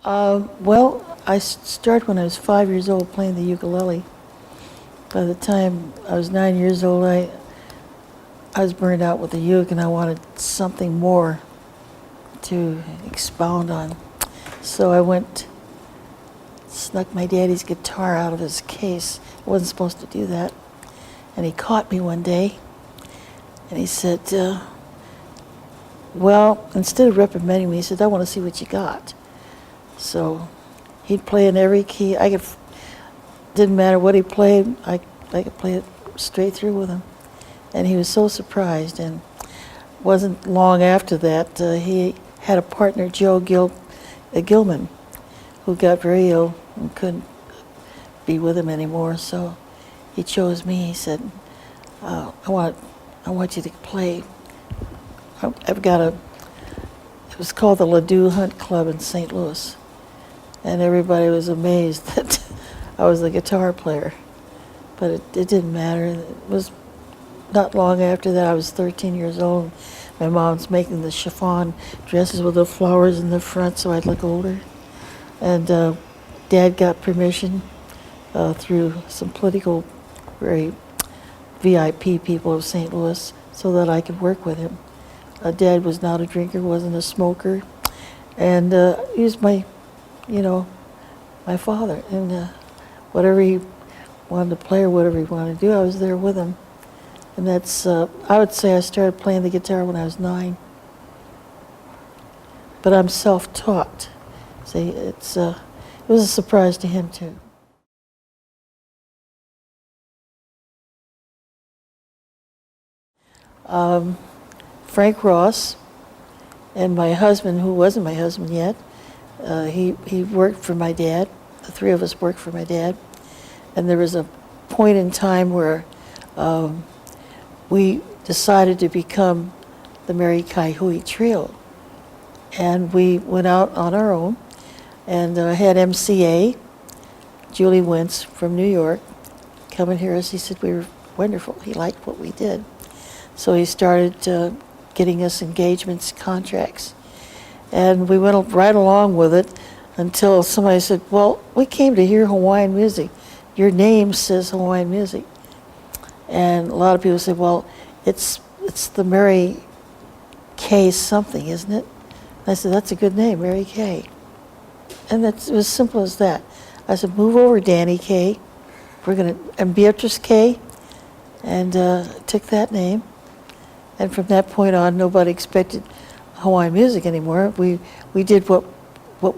Well, I started when I was 5 years old playing the ukulele. By the time I was 9 years old, I was burned out with the uke and I wanted something more to expound on. So I snuck my daddy's guitar out of his case. I wasn't supposed to do that. And he caught me one day and he said, well, instead of reprimanding me, he said, I want to see what you got. So he'd play in every key. Didn't matter what he played, I could play it straight through with him. And he was so surprised. And wasn't long after that, he had a partner, Joe Gilman, who got very ill and couldn't be with him anymore. So he chose me. He said, I want you to play. It was called the Ladue Hunt Club in St. Louis. And everybody was amazed that I was the guitar player. But it didn't matter. It was not long after that, I was 13 years old. My mom's making the chiffon dresses with the flowers in the front so I'd look older. And Dad got permission through some political, very VIP people of St. Louis so that I could work with him. Dad was not a drinker, wasn't a smoker. And he was my father. And whatever he wanted to play or whatever he wanted to do, I was there with him. And that's, I would say I started playing the guitar when I was 9. But I'm self-taught. See, it was a surprise to him too. Frank Ross and my husband, who wasn't my husband yet, he worked for my dad. The three of us worked for my dad. And there was a point in time where we decided to become the Mary Kaye Trio. And we went out on our own and had MCA, Julie Wentz from New York, come and hear us. He said we were wonderful. He liked what we did. So he started getting us engagements, contracts. And we went right along with it until somebody said, well, we came to hear Hawaiian music. Your name says Hawaiian music. And a lot of people said, well, it's the Mary Kaye something, isn't it? And I said, that's a good name, Mary Kaye. And it was as simple as that. I said, move over, Danny Kaye. And Beatrice Kaye. And took that name. And from that point on, nobody expected Hawaiian music anymore. We did what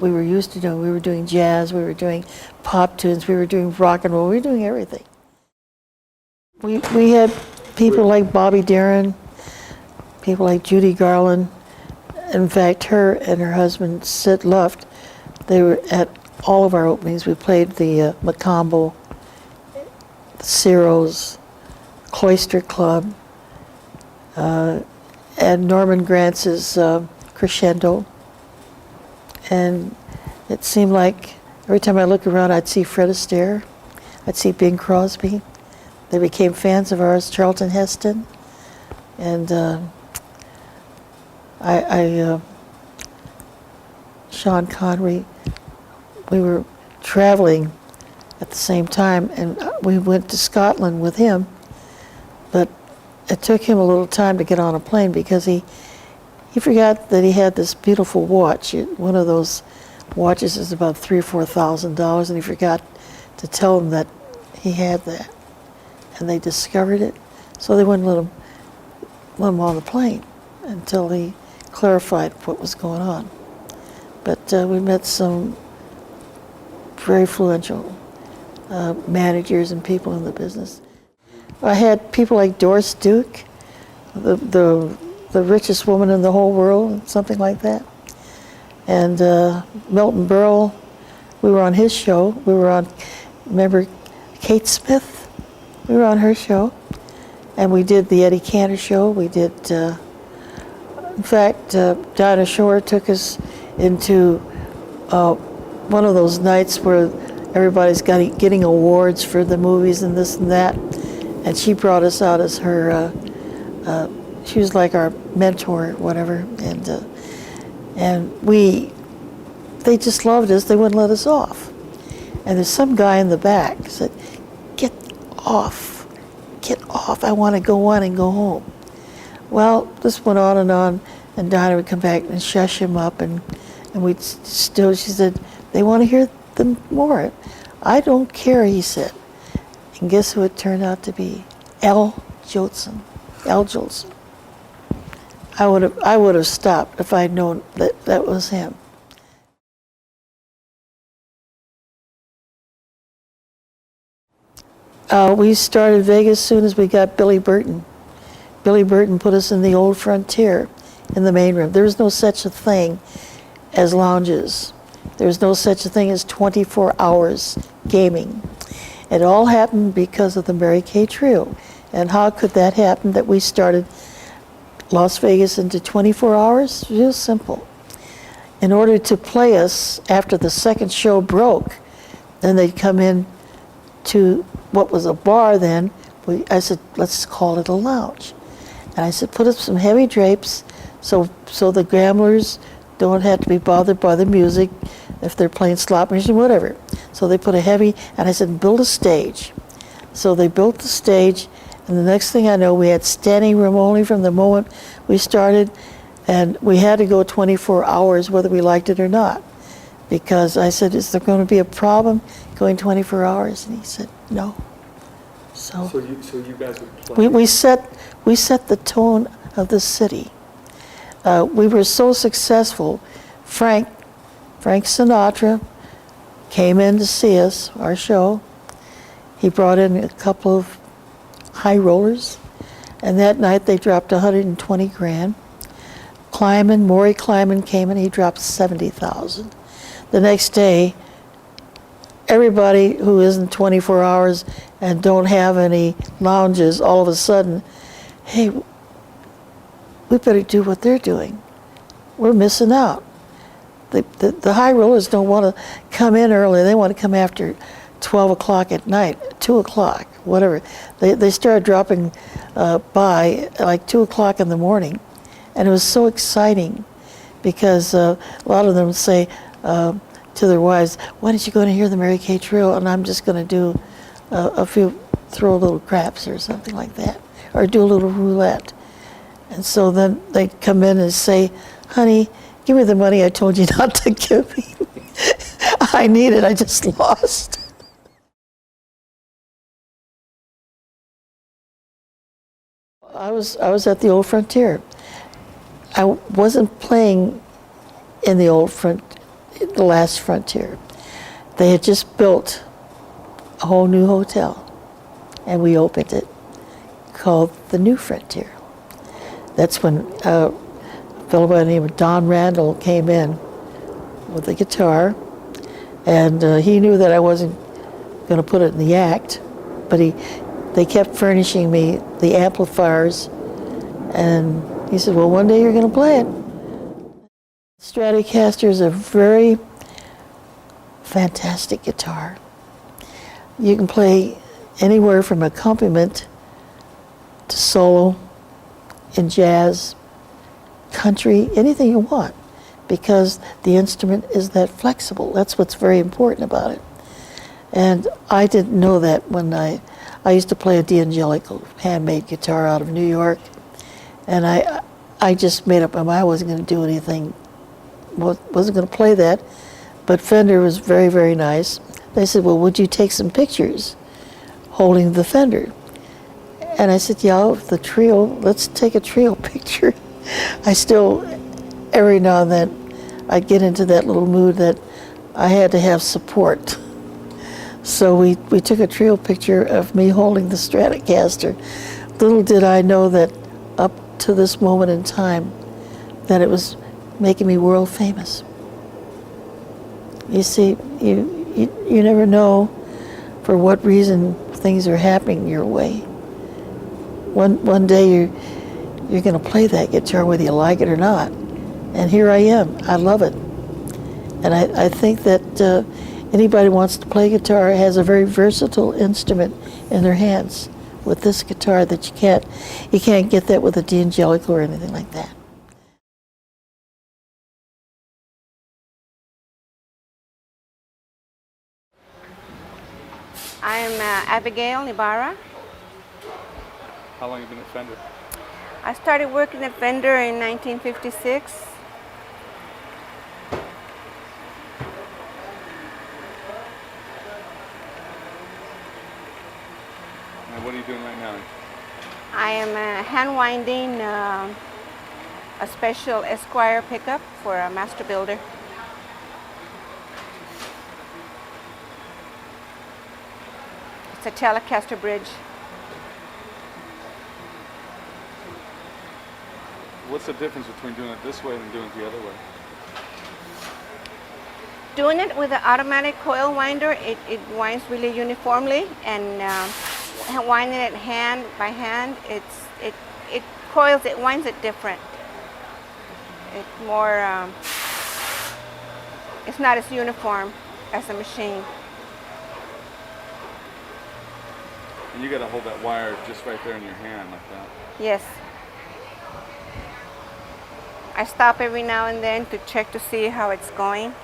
we were used to doing. We were doing jazz, we were doing pop tunes, we were doing rock and roll, we were doing everything. We had people like Bobby Darin, people like Judy Garland. In fact, her and her husband, Sid Luft, they were at all of our openings. We played the Macombo, the Ciro's, Cloister Club, and Norman Grantz's Crescendo. And it seemed like every time I look around, I'd see Fred Astaire, I'd see Bing Crosby. They became fans of ours, Charlton Heston. And Sean Connery. We were traveling at the same time, and we went to Scotland with him. But it took him a little time to get on a plane because he forgot that he had this beautiful watch. One of those watches is about $3,000 or $4,000, and he forgot to tell them that he had that. And they discovered it, so they wouldn't let him on the plane until he clarified what was going on. But we met some very influential managers and people in the business. I had people like Doris Duke, the richest woman in the whole world, something like that. And Milton Berle, we were on his show. We were on, remember Kate Smith? We were on her show. And we did the Eddie Cantor show. We did, in fact, Dinah Shore took us into one of those nights where everybody's getting awards for the movies and this and that. And she brought us out as her, she was like our mentor or whatever. And we they just loved us. They wouldn't let us off. And there's some guy in the back said, get off, I want to go on and go home. Well, this went on, and Donna would come back and shush him up, and we'd still, she said, they want to hear them more. I don't care, he said. And guess who it turned out to be? Al Jolson. I would have stopped if I'd known that was him. We started Vegas as soon as we got Billy Burton. Billy Burton put us in the old Frontier in the main room. There was no such a thing as lounges. There was no such a thing as 24 hours gaming. It all happened because of the Mary Kaye Trio. And how could that happen, that we started Las Vegas into 24 hours? Real simple. In order to play us after the second show broke, then they'd come in to what was a bar then. I said, let's call it a lounge. And I said, put up some heavy drapes so the gamblers don't have to be bothered by the music if they're playing slot machine, whatever. So they put a heavy, and I said, build a stage. So they built the stage, and the next thing I know, we had standing room only from the moment we started, and we had to go 24 hours whether we liked it or not. Because I said, is there going to be a problem going 24 hours? And he said, no. So you guys would play? We set the tone of the city. We were so successful. Frank Sinatra came in to see us, our show. He brought in a couple of high rollers, and that night they dropped 120 grand. Maury Kleiman came in, he dropped 70,000. The next day, everybody who isn't 24 hours and don't have any lounges, all of a sudden, hey, we better do what they're doing. We're missing out. The high rollers don't want to come in early. They want to come after 12 o'clock at night, 2 o'clock, whatever. They started dropping by like 2 o'clock in the morning. And it was so exciting because a lot of them say to their wives, why didn't you go to hear the Mary Kaye Trio? And I'm just going to do throw a little craps or something like that, or do a little roulette. And so then they'd come in and say, honey, give me the money I told you not to give me. I need it, I just lost. I was at the old Frontier. I wasn't playing in the last Frontier. They had just built a whole new hotel, and we opened it, called the New Frontier. That's when a fellow by the name of Don Randall came in with a guitar, and he knew that I wasn't going to put it in the act, but they kept furnishing me the amplifiers, and he said, well, one day you're going to play it. Stratocaster is a very fantastic guitar. You can play anywhere from accompaniment to solo, in jazz, country, anything you want, because the instrument is that flexible. That's what's very important about it. And I didn't know that when I used to play a D'Angelico handmade guitar out of New York, and I just made up my mind I wasn't going to do anything, wasn't going to play that, but Fender was very, very nice. They said, well, would you take some pictures holding the Fender? And I said, yeah, the trio, let's take a trio picture. I still, every now and then, I get into that little mood that I had to have support. So we took a trio picture of me holding the Stratocaster. Little did I know that up to this moment in time, that it was making me world famous. You see, you never know for what reason things are happening your way. One day you're going to play that guitar whether you like it or not. And here I am. I love it. And I think that anybody who wants to play guitar has a very versatile instrument in their hands with this guitar that you can't get that with a D'Angelico or anything like that. I'm Abigail Ibarra. How long have you been at Fender? I started working at Fender in 1956. And what are you doing right now? I am hand winding a special Esquire pickup for a master builder. It's a Stratocaster bridge. What's the difference between doing it this way and doing it the other way? Doing it with an automatic coil winder, it winds really uniformly, and winding it hand by hand, it coils, it winds it different. It's more, it's not as uniform as a machine. And you got to hold that wire just right there in your hand like that. Yes. I stop every now and then to check to see how it's going.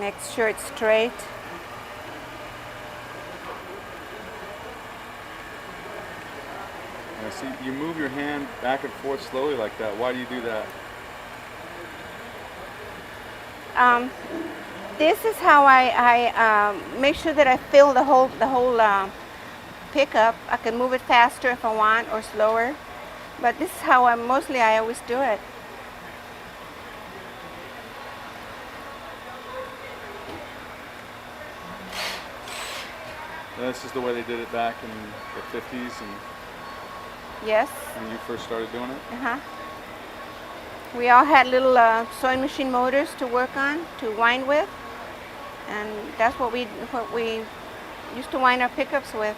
Make sure it's straight. Now, see, you move your hand back and forth slowly like that. Why do you do that? This is how I make sure that I fill the whole pickup. I can move it faster if I want or slower, but this is how I always do it. This is the way they did it back in the 50s and Yes. when you first started doing it? Uh-huh. We all had little sewing machine motors to work on, to wind with, and that's what we used to wind our pickups with.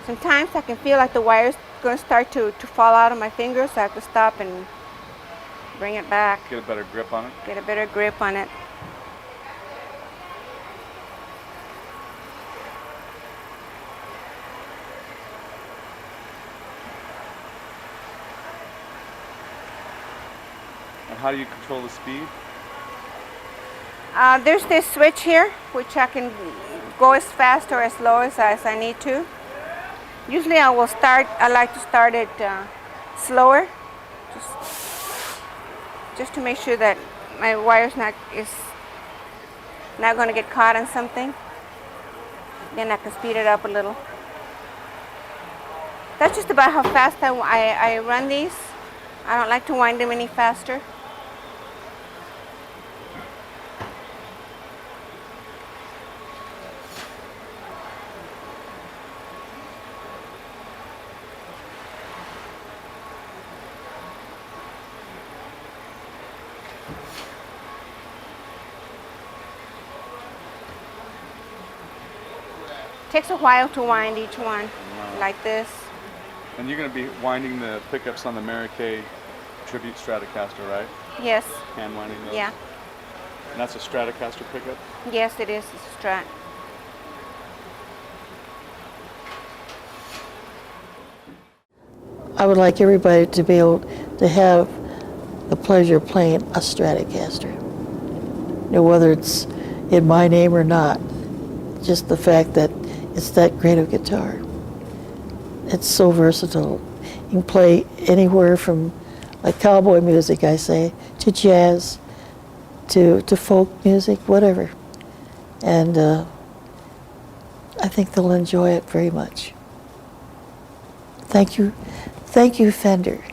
Sometimes I can feel like the wire's going to start to fall out of my fingers, so I have to stop and bring it back. Get a better grip on it? Get a better grip on it. And how do you control the speed? There's this switch here, which I can go as fast or as slow as I need to. Usually I like to start it slower, just to make sure that my wire's not going to get caught on something. Then I can speed it up a little. That's just about how fast I run these. I don't like to wind them any faster. Takes a while to wind each one, like this. And you're going to be winding the pickups on the Mary Kaye Tribute Stratocaster, right? Yes. Hand winding those? Yeah. And that's a Stratocaster pickup? Yes, it is. It's a Strat. I would like everybody to be able to have the pleasure of playing a Stratocaster. You know, whether it's in my name or not, just the fact that it's that great of guitar. It's so versatile. You can play anywhere from like cowboy music, I say, to jazz, to folk music, whatever. And I think they'll enjoy it very much. Thank you, Fender.